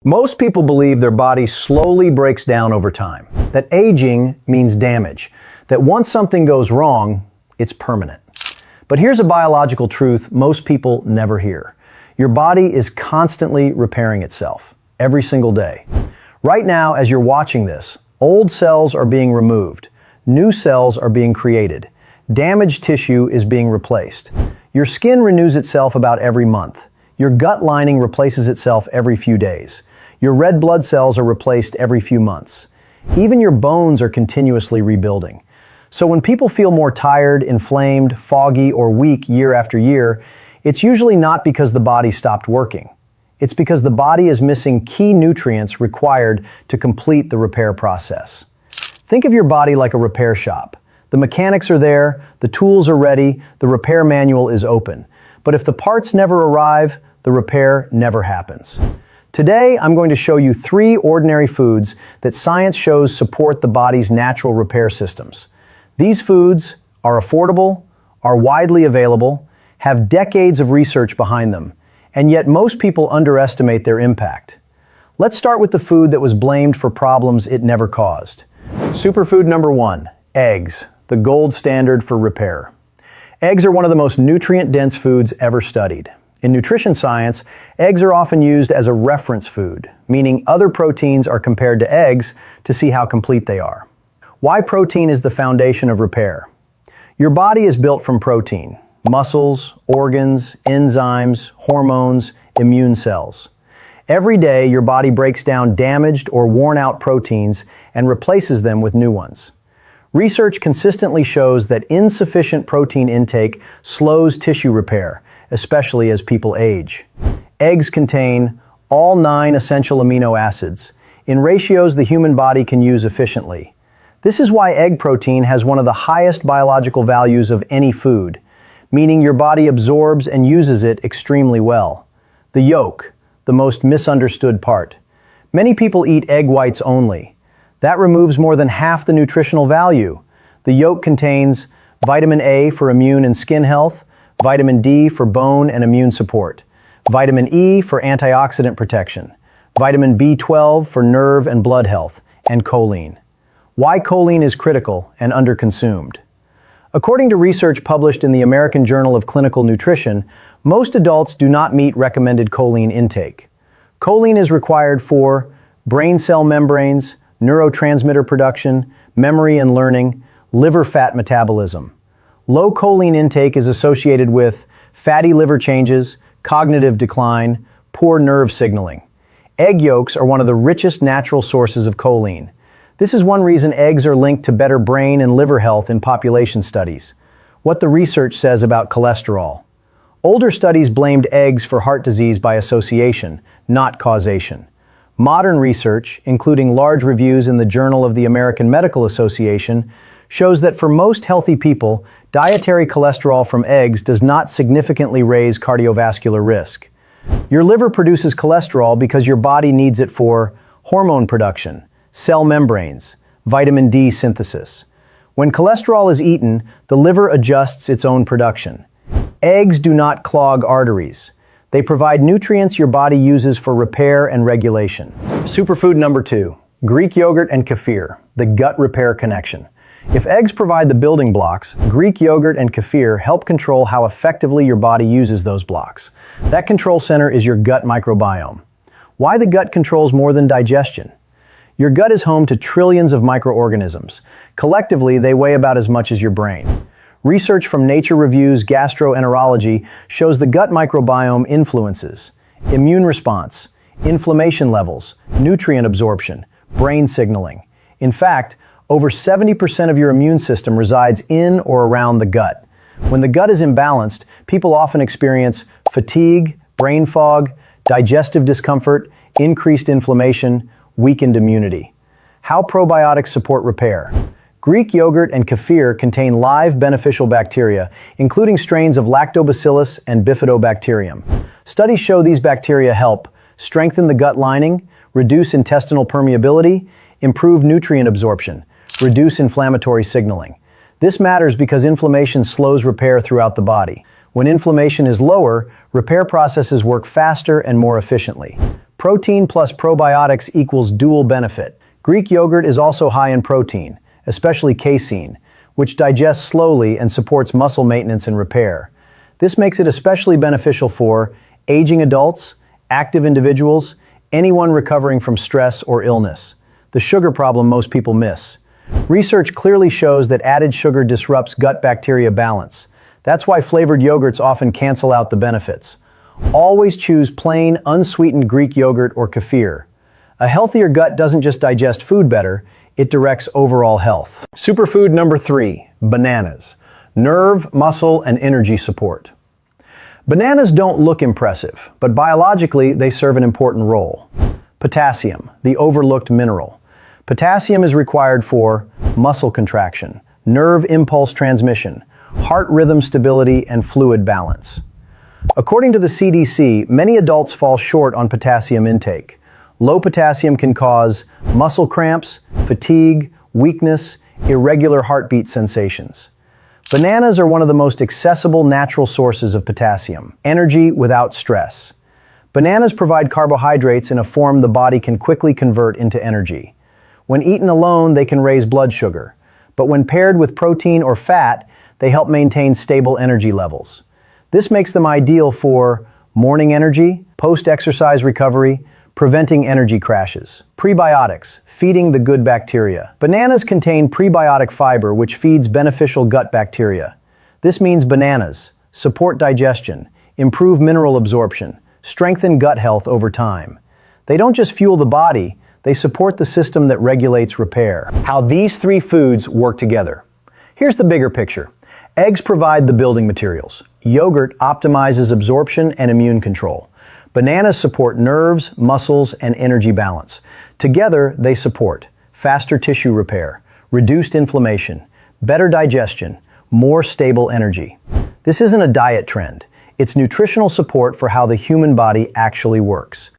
Most people believe their body slowly breaks down over time, that aging means damage, that once something goes wrong, it's permanent. But here's a biological truth most people never hear. Your body is constantly repairing itself, every single day. Right now, as you're watching this, old cells are being removed, new cells are being created, damaged tissue is being replaced. Your skin renews itself about every month. Your gut lining replaces itself every few days. Your red blood cells are replaced every few months. Even your bones are continuously rebuilding. So when people feel more tired, inflamed, foggy, or weak year after year, it's usually not because the body stopped working. It's because the body is missing key nutrients required to complete the repair process. Think of your body like a repair shop. The mechanics are there, the tools are ready, the repair manual is open. But if the parts never arrive, the repair never happens. Today, I'm going to show you 3 ordinary foods that science shows support the body's natural repair systems. These foods are affordable, are widely available, have decades of research behind them, and yet most people underestimate their impact. Let's start with the food that was blamed for problems it never caused. Superfood number 1, eggs, the gold standard for repair. Eggs are one of the most nutrient-dense foods ever studied. In nutrition science, eggs are often used as a reference food, meaning other proteins are compared to eggs to see how complete they are. Why protein is the foundation of repair? Your body is built from protein: muscles, organs, enzymes, hormones, immune cells. Every day, your body breaks down damaged or worn-out proteins and replaces them with new ones. Research consistently shows that insufficient protein intake slows tissue repair, especially as people age. Eggs contain all 9 essential amino acids, in ratios the human body can use efficiently. This is why egg protein has one of the highest biological values of any food, meaning your body absorbs and uses it extremely well. The yolk, the most misunderstood part. Many people eat egg whites only. That removes more than half the nutritional value. The yolk contains vitamin A for immune and skin health, vitamin D for bone and immune support, vitamin E for antioxidant protection, vitamin B12 for nerve and blood health, and choline. Why choline is critical and underconsumed. According to research published in the American Journal of Clinical Nutrition, most adults do not meet recommended choline intake. Choline is required for brain cell membranes, neurotransmitter production, memory and learning, liver fat metabolism. Low choline intake is associated with fatty liver changes, cognitive decline, poor nerve signaling. Egg yolks are one of the richest natural sources of choline. This is one reason eggs are linked to better brain and liver health in population studies. What the research says about cholesterol. Older studies blamed eggs for heart disease by association, not causation. Modern research, including large reviews in the Journal of the American Medical Association, shows that for most healthy people, dietary cholesterol from eggs does not significantly raise cardiovascular risk. Your liver produces cholesterol because your body needs it for hormone production, cell membranes, vitamin D synthesis. When cholesterol is eaten, the liver adjusts its own production. Eggs do not clog arteries. They provide nutrients your body uses for repair and regulation. Superfood number 2, Greek yogurt and kefir, the gut repair connection. If eggs provide the building blocks, Greek yogurt and kefir help control how effectively your body uses those blocks. That control center is your gut microbiome. Why the gut controls more than digestion? Your gut is home to trillions of microorganisms. Collectively, they weigh about as much as your brain. Research from Nature Review's Gastroenterology shows the gut microbiome influences immune response, inflammation levels, nutrient absorption, brain signaling. In fact, over 70% of your immune system resides in or around the gut. When the gut is imbalanced, people often experience fatigue, brain fog, digestive discomfort, increased inflammation, weakened immunity. How probiotics support repair. Greek yogurt and kefir contain live beneficial bacteria, including strains of lactobacillus and bifidobacterium. Studies show these bacteria help strengthen the gut lining, reduce intestinal permeability, improve nutrient absorption, reduce inflammatory signaling. This matters because inflammation slows repair throughout the body. When inflammation is lower, repair processes work faster and more efficiently. Protein plus probiotics equals dual benefit. Greek yogurt is also high in protein, especially casein, which digests slowly and supports muscle maintenance and repair. This makes it especially beneficial for aging adults, active individuals, anyone recovering from stress or illness. The sugar problem most people miss. Research clearly shows that added sugar disrupts gut bacteria balance. That's why flavored yogurts often cancel out the benefits. Always choose plain, unsweetened Greek yogurt or kefir. A healthier gut doesn't just digest food better, it directs overall health. Superfood number 3, bananas. Nerve, muscle, and energy support. Bananas don't look impressive, but biologically they serve an important role. Potassium, the overlooked mineral. Potassium is required for muscle contraction, nerve impulse transmission, heart rhythm stability, and fluid balance. According to the CDC, many adults fall short on potassium intake. Low potassium can cause muscle cramps, fatigue, weakness, irregular heartbeat sensations. Bananas are one of the most accessible natural sources of potassium, energy without stress. Bananas provide carbohydrates in a form the body can quickly convert into energy. When eaten alone, they can raise blood sugar, but when paired with protein or fat, they help maintain stable energy levels. This makes them ideal for morning energy, post-exercise recovery, preventing energy crashes. Prebiotics, feeding the good bacteria. Bananas contain prebiotic fiber which feeds beneficial gut bacteria. This means bananas support digestion, improve mineral absorption, strengthen gut health over time. They don't just fuel the body, they support the system that regulates repair. How these 3 foods work together. Here's the bigger picture. Eggs provide the building materials. Yogurt optimizes absorption and immune control. Bananas support nerves, muscles, and energy balance. Together, they support faster tissue repair, reduced inflammation, better digestion, more stable energy. This isn't a diet trend. It's nutritional support for how the human body actually works.